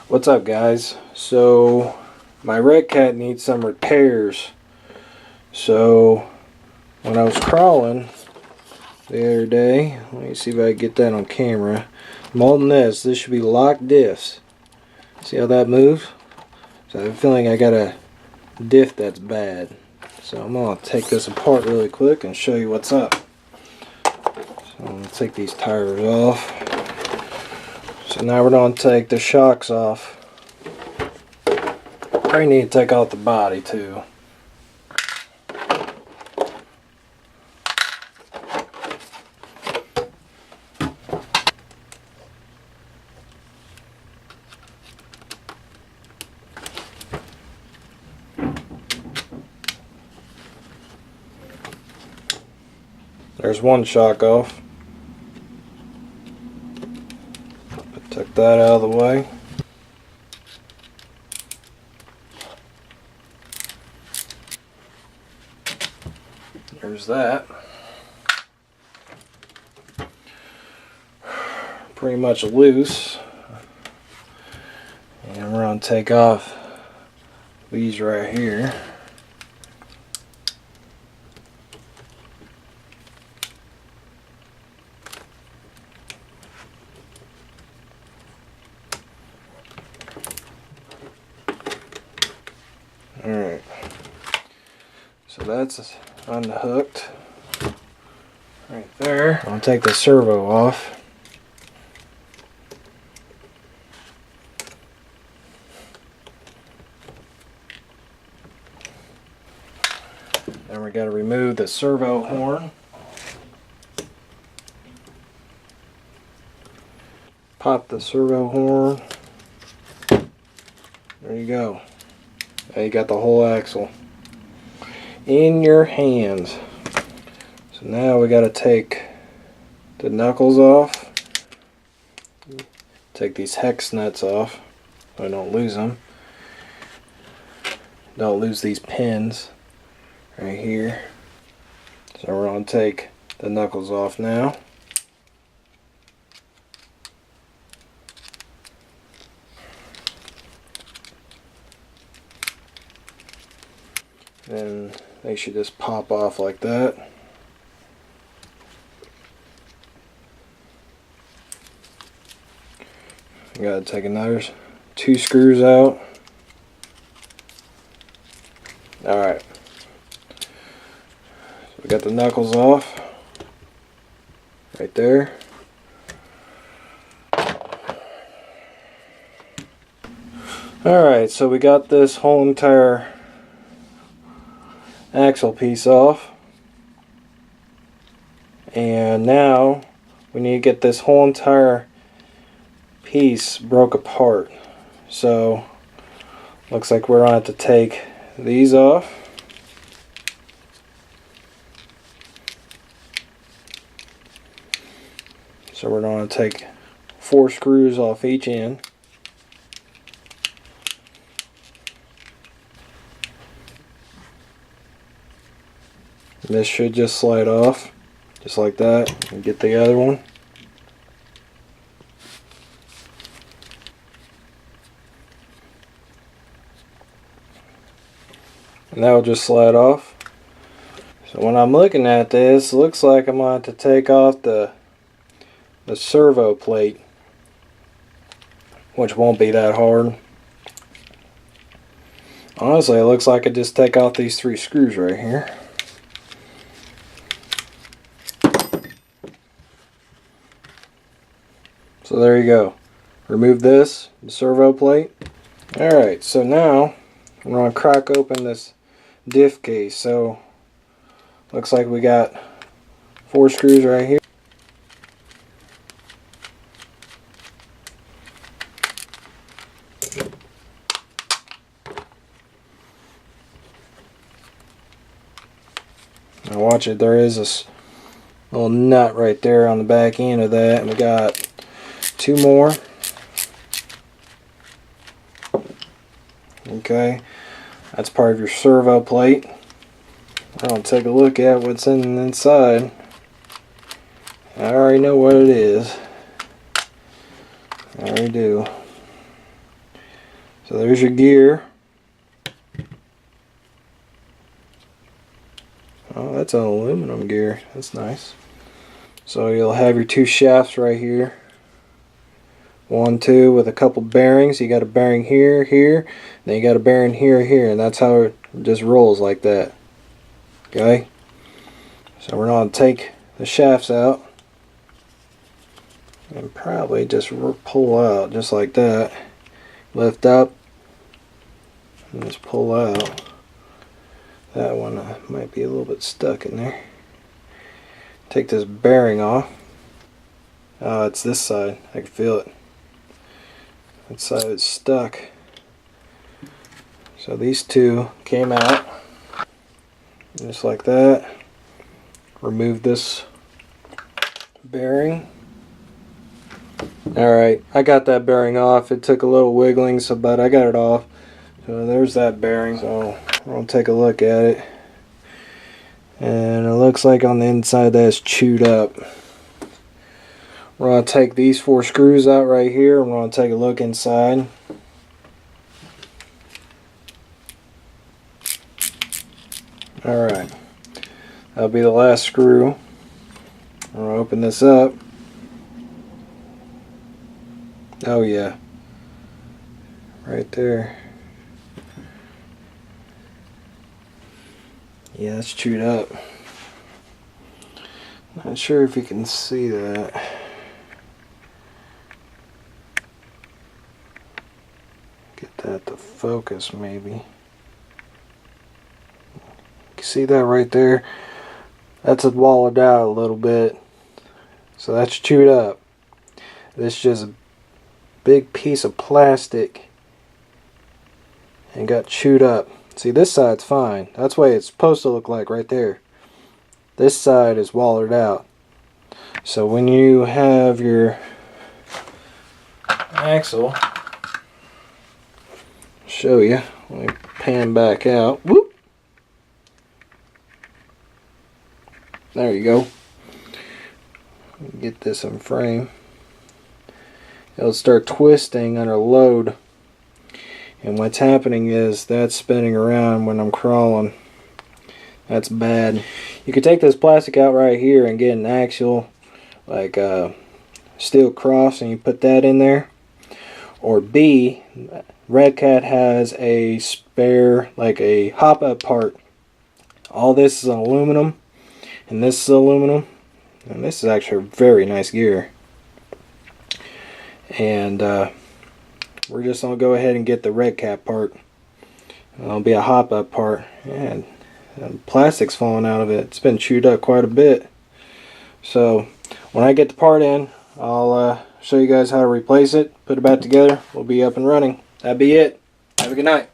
What's up, guys? So my Redcat needs some repairs. So when I was crawling the other day, let me see if I can get that on camera. I'm holding this. This should be locked diffs. See how that moves? So I have a feeling I got a diff that's bad. So I'm gonna take this apart really quick and show you what's up. So I'm gonna take these tires off. So now we're going to take the shocks off. Probably need to take out the body too. There's one shock off. Took that out of the way. There's that. Pretty much loose. And we're going to take off these right here. Alright, so that's unhooked right there. I'll take the servo off. Then we got to remove the servo horn. Pop the servo horn. There you go. Now you got the whole axle in your hands. So now we got to take the knuckles off. Take these hex nuts off so I don't lose them. Don't lose these pins right here. So we're going to take the knuckles off now. Then they should just pop off like that. You gotta take another 2 screws out. Alright. So we got the knuckles off. Right there. Alright, so we got this whole entire axle piece off, and now we need to get this whole entire piece broke apart. So looks like we're going to have to take these off. So we're going to take 4 screws off each end. This should just slide off, just like that, and get the other one. And that will just slide off. So when I'm looking at this, it looks like I'm going to have to take off the servo plate, which won't be that hard. Honestly, it looks like I just take off these 3 screws right here. So there you go. Remove this, the servo plate. Alright, so now we're going to crack open this diff case. So looks like we got 4 screws right here. Now watch it, there is this little nut right there on the back end of that, and we got 2 more. Okay, that's part of your servo plate. I'll take a look at what's inside. I already know what it is. I already do. So there's your gear. Oh, that's an aluminum gear. That's nice. So you'll have your two shafts right here. 1, 2 with a couple bearings. You got a bearing here, here. Then you got a bearing here, here. And that's how it just rolls like that. Okay? So we're going to take the shafts out. And probably just pull out just like that. Lift up. And just pull out. That one might be a little bit stuck in there. Take this bearing off. Oh, it's this side. I can feel it. That side is stuck. So these two came out. Just like that. Remove this bearing. Alright, I got that bearing off. It took a little wiggling, but I got it off. So there's that bearing. So we're going to take a look at it. And it looks like on the inside that's chewed up. We're going to take these 4 screws out right here. And we're going to take a look inside. Alright. That'll be the last screw. I'm going to open this up. Oh yeah. Right there. Yeah, it's chewed up. Not sure if you can see that. Get that to focus maybe. You can see that right there? That's walled out a little bit. So that's chewed up. This is just a big piece of plastic and got chewed up. See, this side's fine. That's the way it's supposed to look like right there. This side is wallered out. So when you have your axle, I'll show you. Let me pan back out. Whoop! There you go. Get this in frame. It'll start twisting under load. And what's happening is that's spinning around when I'm crawling. That's bad. You could take this plastic out right here and get an actual like steel cross and you put that in there. Or B, Redcat has a spare like a hop-up part. All this is aluminum and this is aluminum. And this is actually a very nice gear. And we're just going to go ahead and get the Redcat part. It'll be a hop-up part. And plastic's falling out of it. It's been chewed up quite a bit. So when I get the part in, I'll show you guys how to replace it, put it back together. We'll be up and running. That'd be it. Have a good night.